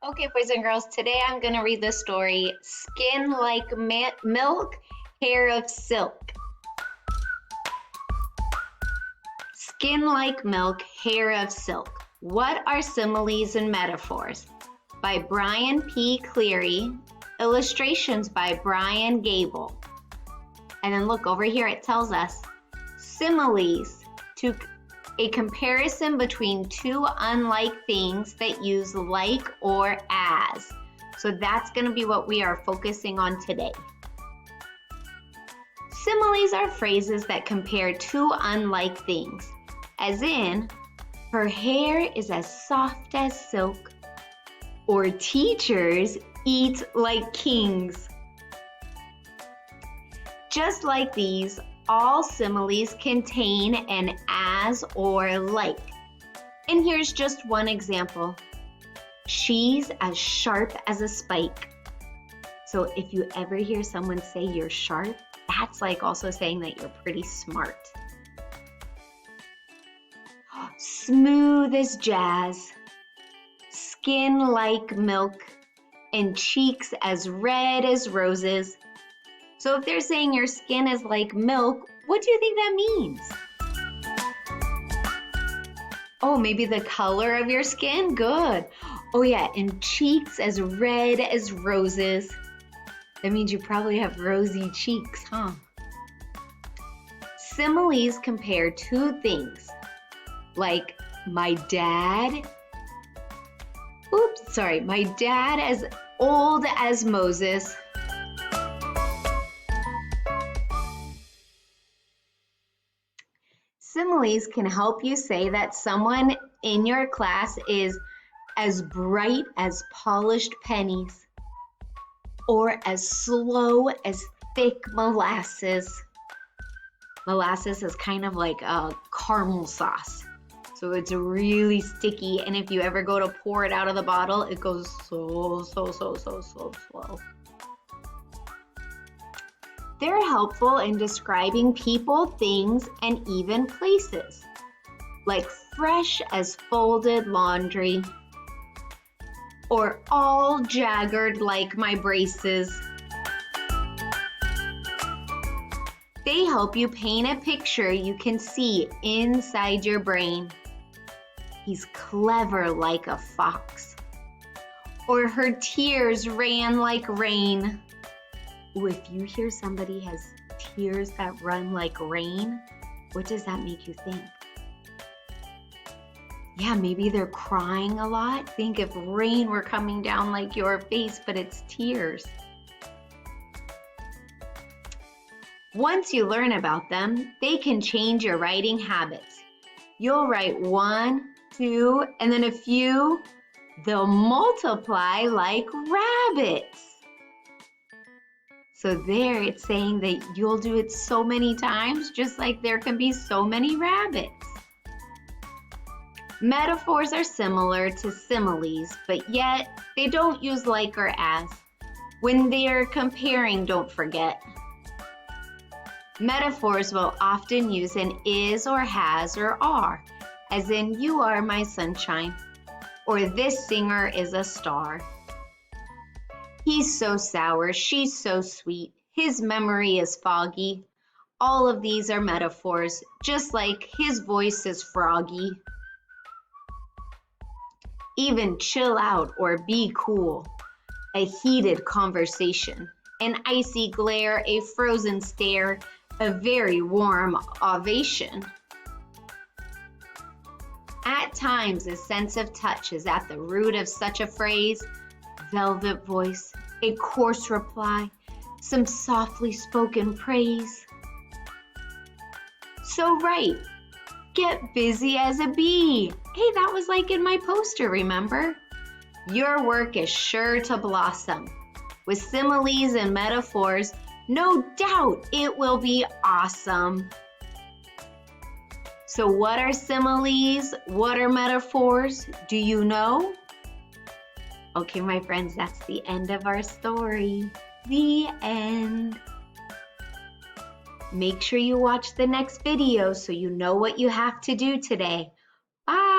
Okay, boys and girls, today I'm going to read the story Skin Like Milk, Hair of Silk. Skin like milk, hair of silk. What are similes and metaphors? By Brian P. Cleary. Illustrations by Brian Gable. And then look over here, it tells us similes, a comparison between two unlike things that use like or as. So that's going to be what we are focusing on today. Similes are phrases that compare two unlike things, as in, her hair is as soft as silk, or teachers eat like kings. Just like these, all similes contain an as or like. And here's just one example. She's as sharp as a spike. So if you ever hear someone say you're sharp, that's like also saying that you're pretty smart. Smooth as jazz, skin like milk, and cheeks as red as roses. So if they're saying your skin is like milk, what do you think that means? Oh, maybe the color of your skin? Good. Oh yeah, and cheeks as red as roses. That means you probably have rosy cheeks, huh? Similes compare two things, like my dad as old as Moses. Similes can help you say that someone in your class is as bright as polished pennies, or as slow as thick molasses. Molasses is kind of like a caramel sauce. So it's really sticky, and if you ever go to pour it out of the bottle, it goes so slow. They're helpful in describing people, things, and even places, like fresh as folded laundry, or all jagged like my braces. They help you paint a picture you can see inside your brain. He's clever like a fox, or her tears ran like rain. Ooh, if you hear somebody has tears that run like rain, what does that make you think? Yeah, maybe they're crying a lot. Think if rain were coming down like your face, but it's tears. Once you learn about them, they can change your writing habits. You'll write 1, 2, and then a few. They'll multiply like rabbits. So there it's saying that you'll do it so many times, just like there can be so many rabbits. Metaphors are similar to similes, but yet they don't use like or as. When they're comparing, don't forget. Metaphors will often use an is or has or are, as in you are my sunshine, or this singer is a star. He's so sour, she's so sweet, his memory is foggy. All of these are metaphors, just like his voice is froggy. Even chill out or be cool, a heated conversation, an icy glare, a frozen stare, a very warm ovation. At times, a sense of touch is at the root of such a phrase. Velvet voice, a coarse reply, some softly spoken praise. So right, get busy as a bee. Hey, that was like in my poster, remember? Your work is sure to blossom. With similes and metaphors, no doubt it will be awesome. So what are similes? What are metaphors? Do you know? Okay, my friends, that's the end of our story. The end. Make sure you watch the next video so you know what you have to do today. Bye.